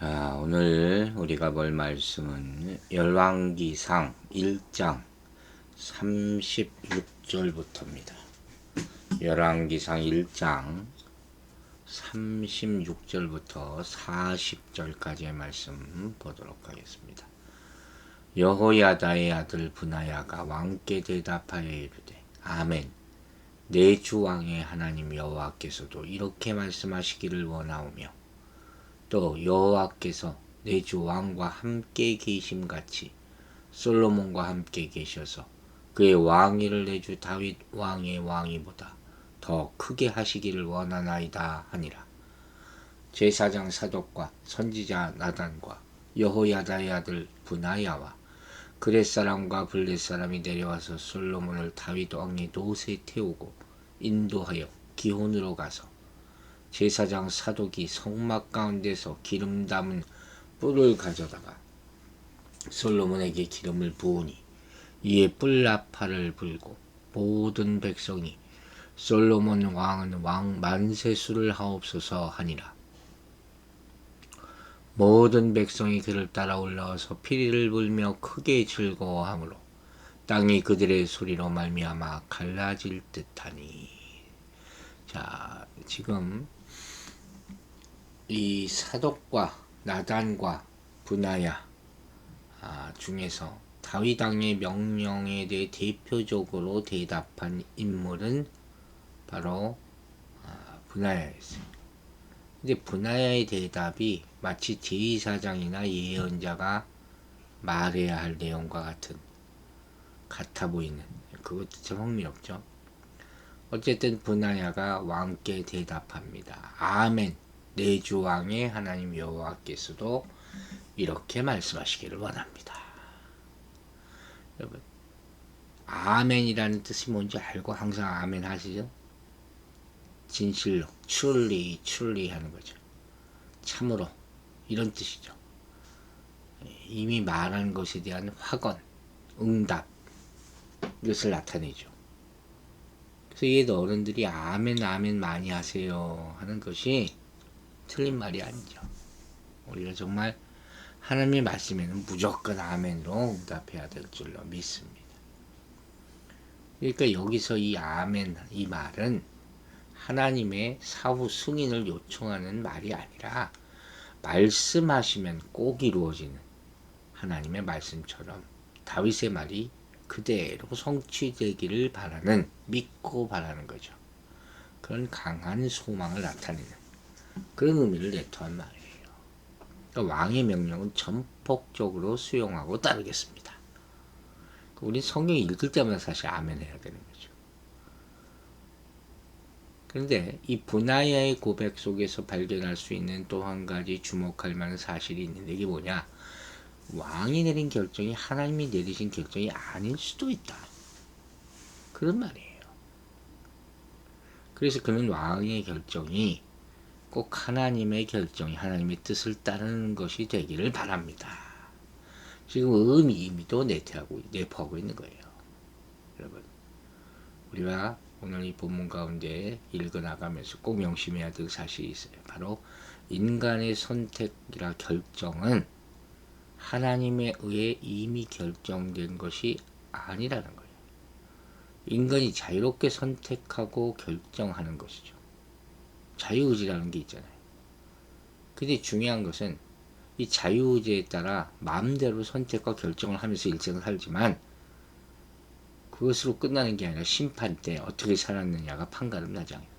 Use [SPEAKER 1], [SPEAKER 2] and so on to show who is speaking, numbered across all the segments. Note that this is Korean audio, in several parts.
[SPEAKER 1] 자, 오늘 우리가 볼 말씀은 열왕기상 1장 36절부터입니다. 열왕기상 1장 36절부터 40절까지의 말씀 보도록 하겠습니다. 여호야다의 아들 브나야가 왕께 대답하여 이르되 아멘. 내 주 왕의 하나님 여호와께서도 이렇게 말씀하시기를 원하오며 또 여호와께서 내 주 왕과 함께 계심같이 솔로몬과 함께 계셔서 그의 왕위를 내 주 다윗 왕의 왕위보다 더 크게 하시기를 원하나이다 하니라. 제사장 사독과 선지자 나단과 여호야다의 아들 브나야와 그렛 사람과 블렛 사람이 내려와서 솔로몬을 다윗 왕의 노새에 태우고 인도하여 기혼으로 가서 제사장 사독이 성막 가운데서 기름 담은 뿔을 가져다가 솔로몬에게 기름을 부으니 이에 뿔 나팔을 불고 모든 백성이 솔로몬 왕은 왕 만세수를 하옵소서 하니라. 모든 백성이 그를 따라 올라와서 피리를 불며 크게 즐거워하므로 땅이 그들의 소리로 말미암아 갈라질 듯하니. 자, 지금 이 사독과 나단과 브나야 중에서 다윗 왕의 명령에 대해 대표적으로 대답한 인물은 바로 브나야였어요. 근데 브나야의 대답이 마치 제사장이나 예언자가 말해야 할 내용과 같아 보이는, 그것도 참 흥미롭죠. 어쨌든 브나야가 왕께 대답합니다. 아멘. 내 주 왕의 하나님 여호와께서도 이렇게 말씀하시기를 원합니다. 여러분, 아멘이라는 뜻이 뭔지 알고 항상 아멘 하시죠? 진실로, truly 하는 거죠. 참으로, 이런 뜻이죠. 이미 말한 것에 대한 확언, 응답, 이것을 나타내죠. 그래서 이게 어른들이 아멘 많이 하세요 하는 것이 틀린 말이 아니죠. 우리가 정말 하나님의 말씀에는 무조건 아멘으로 응답해야 될 줄로 믿습니다. 그러니까 여기서 이 아멘, 이 말은 하나님의 사후 승인을 요청하는 말이 아니라 말씀하시면 꼭 이루어지는 하나님의 말씀처럼 다윗의 말이 그대로 성취되기를 바라는, 믿고 바라는 거죠. 그런 강한 소망을 나타내는 그런 의미를 내토한 말이에요. 그러니까 왕의 명령은 전폭적으로 수용하고 따르겠습니다. 우리 성경 읽을 때마다 사실 아멘 해야 되는 거죠. 그런데 이 브나야의 고백 속에서 발견할 수 있는 또 한 가지 주목할 만한 사실이 있는데, 이게 뭐냐? 왕이 내린 결정이 하나님이 내리신 결정이 아닐 수도 있다. 그런 말이에요. 그래서 그는 왕의 결정이 꼭 하나님의 결정이 하나님의 뜻을 따르는 것이 되기를 바랍니다. 지금 의미도 내포하고 있는 거예요. 여러분, 우리가 오늘 이 본문 가운데 읽어나가면서 꼭 명심해야 될 사실이 있어요. 바로 인간의 선택이라 결정은 하나님에 의해 이미 결정된 것이 아니라는 거예요. 인간이 자유롭게 선택하고 결정하는 것이죠. 자유의지라는 게 있잖아요. 근데 중요한 것은 이 자유의지에 따라 마음대로 선택과 결정을 하면서 일생을 살지만 그것으로 끝나는 게 아니라 심판 때 어떻게 살았느냐가 판가름 나잖아요.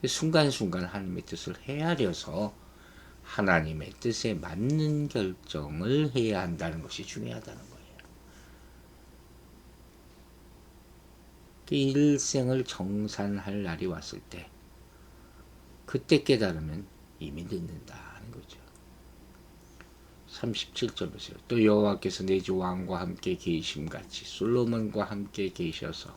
[SPEAKER 1] 순간순간 하나님의 뜻을 헤아려서 하나님의 뜻에 맞는 결정을 해야 한다는 것이 중요하다는 거예요. 일생을 정산할 날이 왔을 때 그때 깨달으면 이미 늦는다는 거죠. 37절 보세요. 또 여호와께서 내 주 왕과 함께 계심같이 솔로몬과 함께 계셔서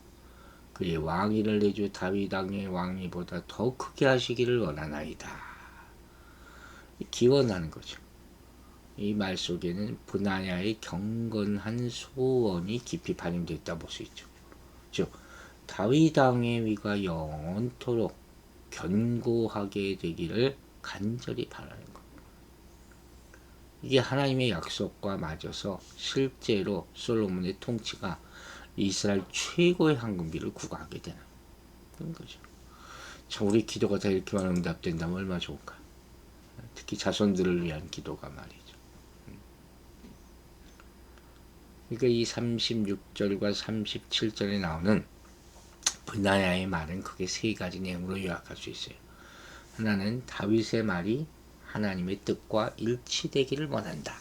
[SPEAKER 1] 그의 왕위를 내 주 다윗 왕의 왕위보다 더 크게 하시기를 원하나이다. 기원하는 거죠. 이 말 속에는 브나야의 경건한 소원이 깊이 반영되어 있다 볼 수 있죠. 즉 다윗 왕의 위가 영원토록 견고하게 되기를 간절히 바라는 것. 이게 하나님의 약속과 맞아서 실제로 솔로몬의 통치가 이스라엘 최고의 황금비를 구가하게 되는 거죠. 참 우리 기도가 다 이렇게만 응답된다면 얼마나 좋을까. 특히 자손들을 위한 기도가 말이죠. 그러니까 이 36절과 37절에 나오는 브나야의 말은 크게 세 가지 내용으로 요약할 수 있어요. 하나는 다윗의 말이 하나님의 뜻과 일치되기를 원한다.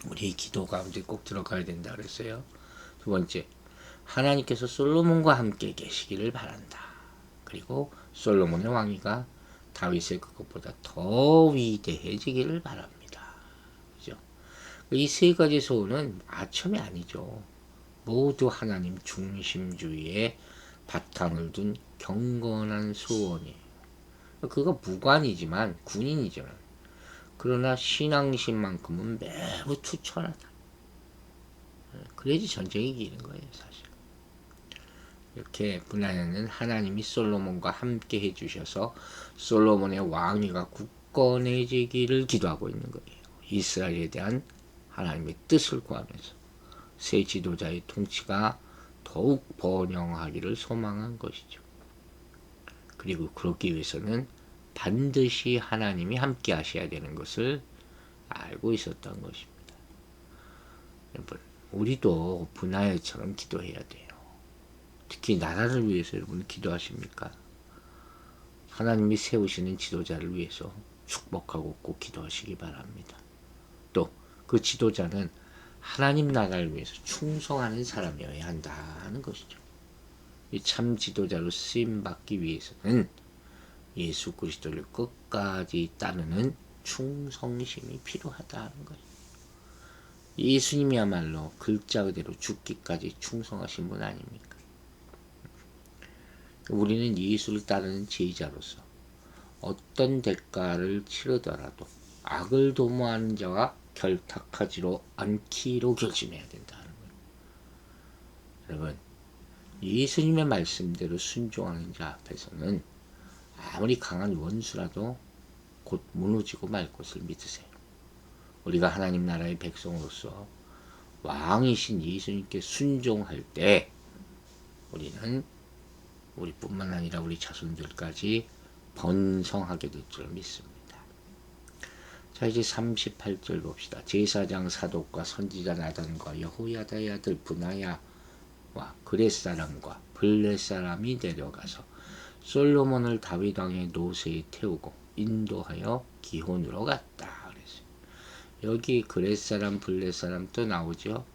[SPEAKER 1] 우리 기도 가운데 꼭 들어가야 된다 그랬어요. 두 번째, 하나님께서 솔로몬과 함께 계시기를 바란다. 그리고 솔로몬의 왕위가 다윗의 그것보다 더 위대해지기를 바랍니다. 그죠? 이 세 가지 소원은 아첨이 아니죠. 모두 하나님 중심주의에 바탕을 둔 경건한 소원이에요. 그거 무관이지만 군인이지만 그러나 신앙심만큼은 매우 투철하다. 그래야지 전쟁이 이기는 거예요, 사실. 이렇게 분하야는 하나님이 솔로몬과 함께 해주셔서 솔로몬의 왕위가 굳건해지기를 기도하고 있는 거예요. 이스라엘에 대한 하나님의 뜻을 구하면서 새 지도자의 통치가 더욱 번영하기를 소망한 것이죠. 그리고 그러기 위해서는 반드시 하나님이 함께 하셔야 되는 것을 알고 있었던 것입니다. 여러분, 우리도 분하야처럼 기도해야 돼요. 특히 나라를 위해서 여러분 기도하십니까? 하나님이 세우시는 지도자를 위해서 축복하고 꼭 기도하시기 바랍니다. 또 그 지도자는 하나님 나라를 위해서 충성하는 사람이어야 한다는 것이죠. 이 참 지도자로 쓰임받기 위해서는 예수 그리스도를 끝까지 따르는 충성심이 필요하다는 거예요. 예수님이야말로 글자 그대로 죽기까지 충성하신 분 아닙니까? 우리는 예수를 따르는 제자로서 어떤 대가를 치르더라도 악을 도모하는 자와 결탁하지로 않기로 결심해야 된다는 거예요. 여러분, 예수님의 말씀대로 순종하는 자 앞에서는 아무리 강한 원수라도 곧 무너지고 말 것을 믿으세요. 우리가 하나님 나라의 백성으로서 왕이신 예수님께 순종할 때 우리는 우리뿐만 아니라 우리 자손들까지 번성하게 될 줄 믿습니다. 자, 이제 38절 봅시다. 제사장 사독과 선지자 나단과 여호야다의 아들 브나야와 그렛 사람과 블렛 사람이 내려가서 솔로몬을 다윗 왕의 노새에 태우고 인도하여 기혼으로 갔다 그랬어요. 여기 그렛 사람, 블렛 사람 또 나오죠.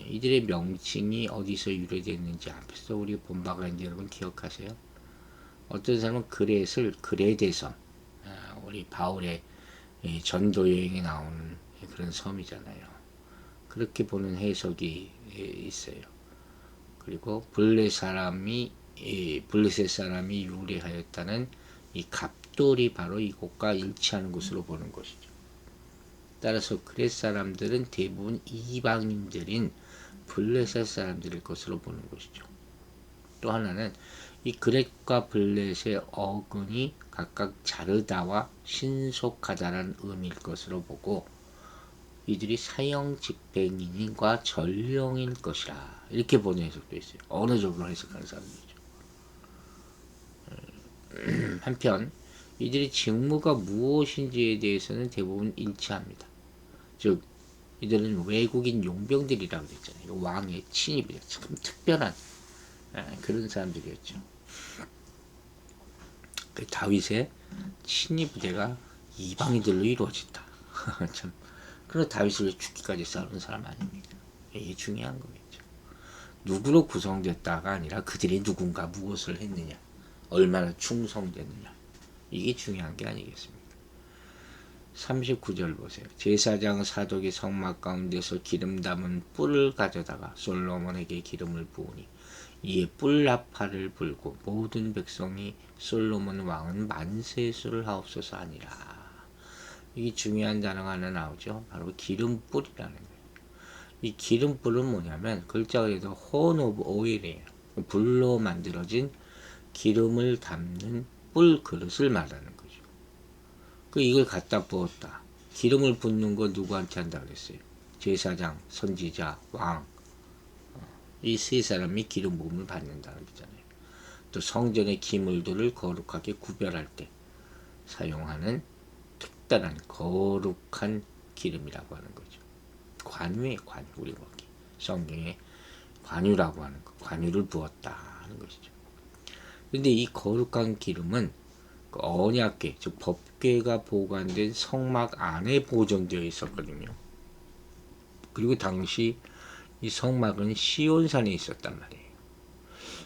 [SPEAKER 1] 이들의 명칭이 어디서 유래됐는지 앞에서 우리 본 바가 있는지 여러분 기억하세요? 어떤 사람은 그렛을 그레데섬, 우리 바울의 전도 여행에 나오는 그런 섬이잖아요. 그렇게 보는 해석이 있어요. 그리고 블렛 사람이 블레셋 사람이 유래하였다는 이 갑돌이 바로 이곳과 일치하는 것으로 보는 것이죠. 따라서 그렛 사람들은 대부분 이방인들인 블레셋 사람들일 것으로 보는 것이죠. 또 하나는 이 그렛과 블렛의 어근이 각각 자르다와 신속하다라는 의미일 것으로 보고 이들이 사형 집행인과 전령일 것이라 이렇게 보는 해석도 있어요. 어느 쪽으로 해석하는 사람들이죠. 한편 이들의 직무가 무엇인지에 대해서는 대부분 일치합니다. 즉 이들은 외국인 용병들이라고 했잖아요. 왕의 친입이다. 참 특별한 그런 사람들이었죠. 그 다윗의 친위 부대가 이방인들로 이루어진다. 참 그런 다윗을 죽기까지 싸우는 사람 아닙니까? 이게 중요한 거겠죠. 누구로 구성됐다가 아니라 그들이 누군가 무엇을 했느냐, 얼마나 충성됐느냐, 이게 중요한 게 아니겠습니까? 39절 보세요. 제사장 사독이 성막 가운데서 기름 담은 뿔을 가져다가 솔로몬에게 기름을 부으니 이에 뿔 나팔을 불고 모든 백성이 솔로몬 왕은 만세수를 하옵소서 하니라. 이게 중요한 단어가 하나 나오죠. 바로 기름뿔이라는 거예요. 이 기름뿔은 뭐냐면 글자 그대로 horn of oil이에요. 불로 만들어진 기름을 담는 뿔 그릇을 말하는 거죠. 이걸 갖다 부었다. 기름을 붓는 거 누구한테 한다 그랬어요? 제사장, 선지자, 왕. 이 세 사람이 기름 부음을 받는다는 거잖아요. 또 성전의 기물들을 거룩하게 구별할 때 사용하는 특별한 거룩한 기름이라고 하는 거죠. 관유의 관유, 우리 거기 성경에 관유라고 하는 거, 관유를 부었다 하는 것이죠. 그런데 이 거룩한 기름은 그 언약궤, 즉 법궤가 보관된 성막 안에 보존되어 있었거든요. 그리고 당시 이 성막은 시온산에 있었단 말이에요.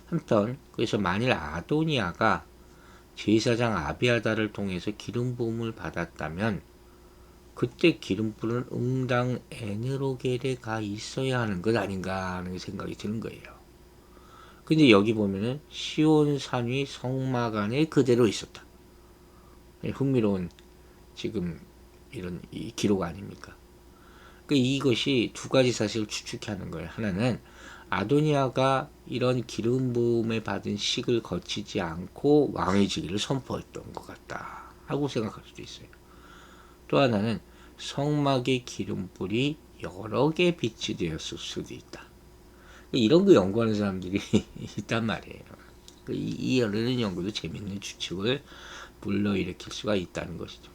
[SPEAKER 1] 한편 그래서 만일 아도니아가 제사장 아비아다를 통해서 기름 부음을 받았다면 그때 기름 부는 응당 에네로겔에 가 있어야 하는 것 아닌가 하는 생각이 드는 거예요. 근데 여기 보면은 시온산이 성막 안에 그대로 있었다. 흥미로운 지금 이런 이 기록 아닙니까? 이것이 두 가지 사실을 추측하는 거예요. 하나는 아도니아가 이런 기름 부음에 받은 식을 거치지 않고 왕위직을 선포했던 것 같다 하고 생각할 수도 있어요. 또 하나는 성막의 기름불이 여러 개 빛이 되었을 수도 있다. 이런 거 연구하는 사람들이 있단 말이에요. 이 열리는 연구도 재밌는 추측을 불러일으킬 수가 있다는 것이죠.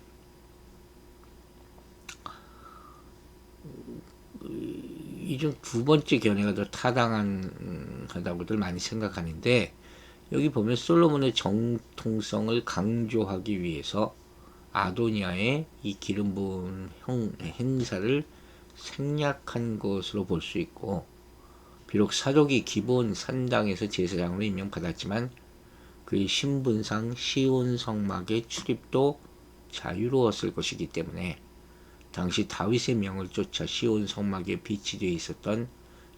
[SPEAKER 1] 이중 두 번째 견해가 더 타당하다고들 많이 생각하는데, 여기 보면 솔로몬의 정통성을 강조하기 위해서 아도니아의 이 기름 부음 행사를 생략한 것으로 볼 수 있고, 비록 사독이 기본 산당에서 제사장으로 임명받았지만 그의 신분상 시온 성막의 출입도 자유로웠을 것이기 때문에 당시 다윗의 명을 쫓아 시온 성막에 비치되어 있었던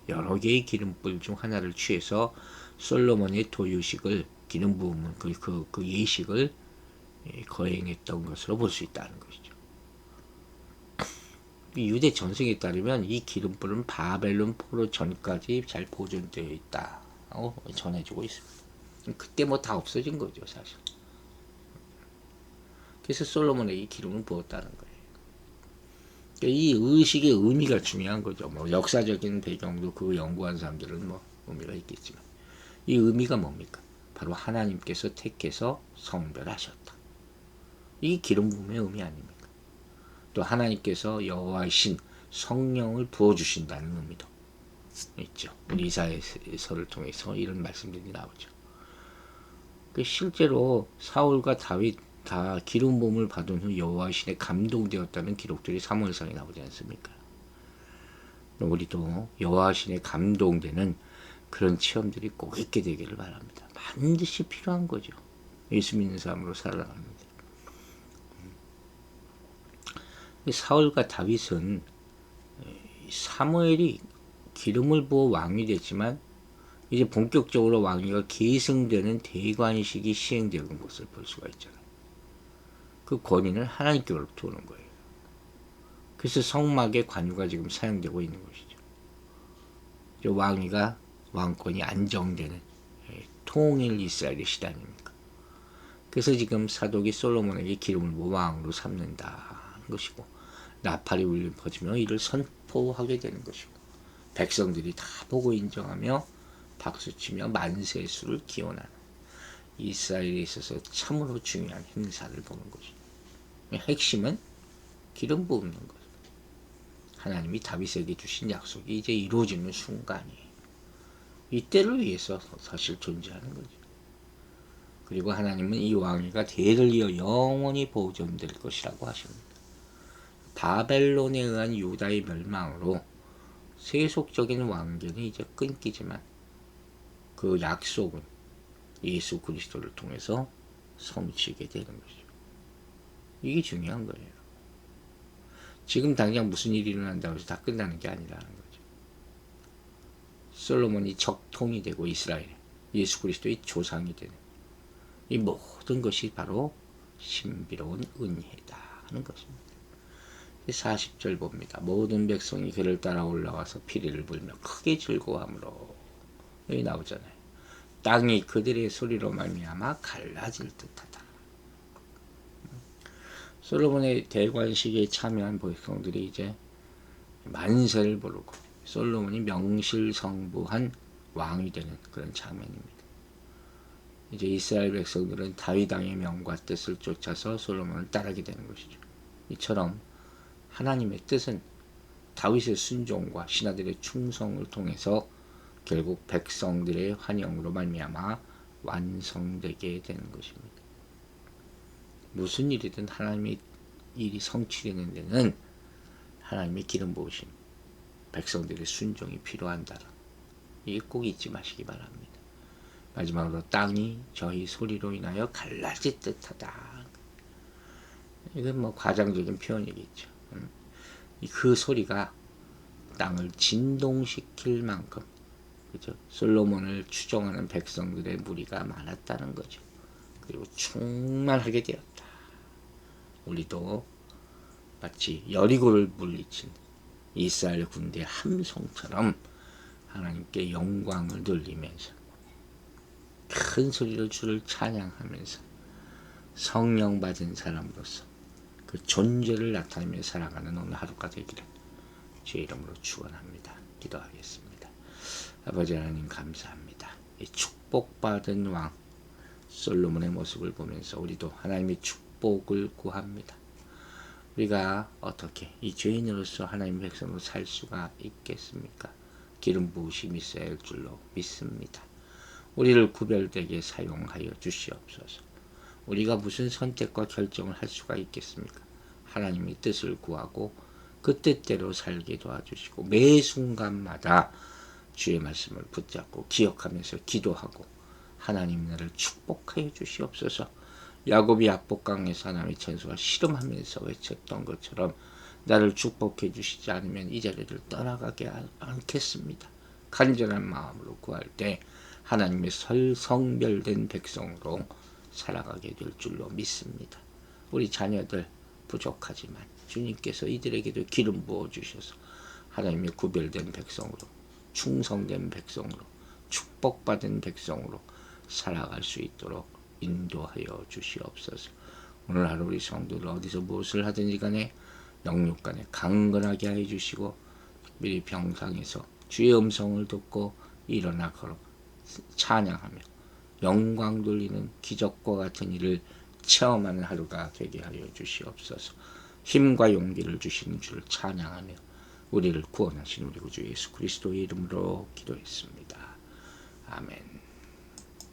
[SPEAKER 1] 여러 개의 기름불 중 하나를 취해서 솔로몬의 도유식을 기름 부음은 그 예식을 거행했던 것으로 볼 수 있다는 것이죠. 유대 전승에 따르면 이 기름불은 바벨론 포로 전까지 잘 보존되어 있다고 전해지고 있습니다. 그때 뭐 다 없어진 거죠, 사실. 그래서 솔로몬에게 기름을 부었다는 거예요. 이 의식의 의미가 중요한 거죠. 뭐 역사적인 배경도 그 연구한 사람들은 뭐 의미가 있겠지만, 이 의미가 뭡니까? 바로 하나님께서 택해서 성별하셨다. 이 기름 부음의 의미 아닙니까? 또 하나님께서 여호와의 신 성령을 부어주신다는 의미도 있죠. 우리 이사야서를 통해서 이런 말씀들이 나오죠. 실제로 사울과 다윗 다 기름 부음을 받은 후 여호와의 신에 감동되었다는 기록들이 사무엘상에 나오지 않습니까? 우리도 여호와의 신에 감동되는 그런 체험들이 꼭 있게 되기를 바랍니다. 반드시 필요한 거죠. 예수 믿는 사람으로 살아가는데. 사울과 다윗은 사무엘이 기름을 부어 왕이 됐지만 이제 본격적으로 왕위가 계승되는 대관식이 시행되는 것을 볼 수가 있잖아요. 그 권위는 하나님께로부터 오는 거예요. 그래서 성막의 관유가 지금 사용되고 있는 것이죠. 왕위가 왕권이 안정되는 통일 이스라엘의 시대 아닙니까? 그래서 지금 사독이 솔로몬에게 기름을 부어 왕으로 삼는다는 것이고, 나팔이 울려 퍼지며 이를 선포하게 되는 것이고, 백성들이 다 보고 인정하며 박수치며 만세수를 기원하는 이스라엘에 있어서 참으로 중요한 행사를 보는 것이죠. 핵심은 기름 부음는 거죠. 하나님이 다윗에게 주신 약속이 이제 이루어지는 순간이에요. 이때를 위해서 사실 존재하는 거죠. 그리고 하나님은 이 왕위가 대를 이어 영원히 보존될 것이라고 하십니다. 바벨론에 의한 유다의 멸망으로 세속적인 왕権이제 끊기지만 그 약속은 예수 그리스도를 통해서 성취게 되는 것이죠. 이게 중요한 거예요. 지금 당장 무슨 일이 일어난다고 해서 다 끝나는 게 아니라는 거죠. 솔로몬이 적통이 되고 이스라엘, 예수 그리스도의 조상이 되는 이 모든 것이 바로 신비로운 은혜다 하는 것입니다. 40절 봅니다. 모든 백성이 그를 따라 올라와서 피리를 불며 크게 즐거워하므로, 여기 나오잖아요. 땅이 그들의 소리로 말미암아 갈라질 듯하다. 솔로몬의 대관식에 참여한 백성들이 이제 만세를 부르고 솔로몬이 명실성부한 왕이 되는 그런 장면입니다. 이제 이스라엘 백성들은 다윗 왕의 명과 뜻을 쫓아서 솔로몬을 따르게 되는 것이죠. 이처럼 하나님의 뜻은 다윗의 순종과 신하들의 충성을 통해서 결국 백성들의 환영으로 말미암아 완성되게 되는 것입니다. 무슨 일이든 하나님의 일이 성취되는 데는 하나님의 기름 부으심, 백성들의 순종이 필요한다. 이게 꼭 잊지 마시기 바랍니다. 마지막으로 땅이 저희 소리로 인하여 갈라질 듯하다. 이건 뭐 과장적인 표현이겠죠. 그 소리가 땅을 진동시킬 만큼, 그죠? 솔로몬을 추종하는 백성들의 무리가 많았다는 거죠. 그리고 충만하게 되었다. 우리도 마치 여리고를 물리친 이스라엘 군대의 함성처럼 하나님께 영광을 돌리면서 큰 소리로 주를 찬양하면서 성령 받은 사람으로서 그 존재를 나타내며 살아가는 오늘 하루가 되기를 주의 이름으로 축원합니다. 기도하겠습니다. 아버지 하나님 감사합니다. 이 축복받은 왕 솔로몬의 모습을 보면서 우리도 하나님의 축복을 구합니다. 우리가 어떻게 이 죄인으로서 하나님의 백성으로 살 수가 있겠습니까? 기름 부으심이 있어야 할 줄로 믿습니다. 우리를 구별되게 사용하여 주시옵소서. 우리가 무슨 선택과 결정을 할 수가 있겠습니까? 하나님의 뜻을 구하고 그 뜻대로 살게 도와주시고 매 순간마다 주의 말씀을 붙잡고 기억하면서 기도하고 하나님 나를 축복하여 주시옵소서. 야곱이 압복강에서 하나님의 천수가 씨름하면서 외쳤던 것처럼 나를 축복해 주시지 않으면 이 자리를 떠나가게 않겠습니다. 간절한 마음으로 구할 때 하나님의 성별된 백성으로 살아가게 될 줄로 믿습니다. 우리 자녀들 부족하지만 주님께서 이들에게도 기름 부어 주셔서 하나님의 구별된 백성으로 충성된 백성으로 축복받은 백성으로 살아갈 수 있도록 인도하여 주시옵소서. 오늘 하루 우리 성도들 어디서 무엇을 하든지 간에 영육 간에 강건하게 하여 주시고 미리 병상에서 주의 음성을 듣고 일어나 걸어 찬양하며 영광 돌리는 기적과 같은 일을 체험하는 하루가 되게 하여 주시옵소서. 힘과 용기를 주시는 주를 찬양하며 우리를 구원하신 우리 구주 예수 그리스도의 이름으로 기도했습니다. 아멘.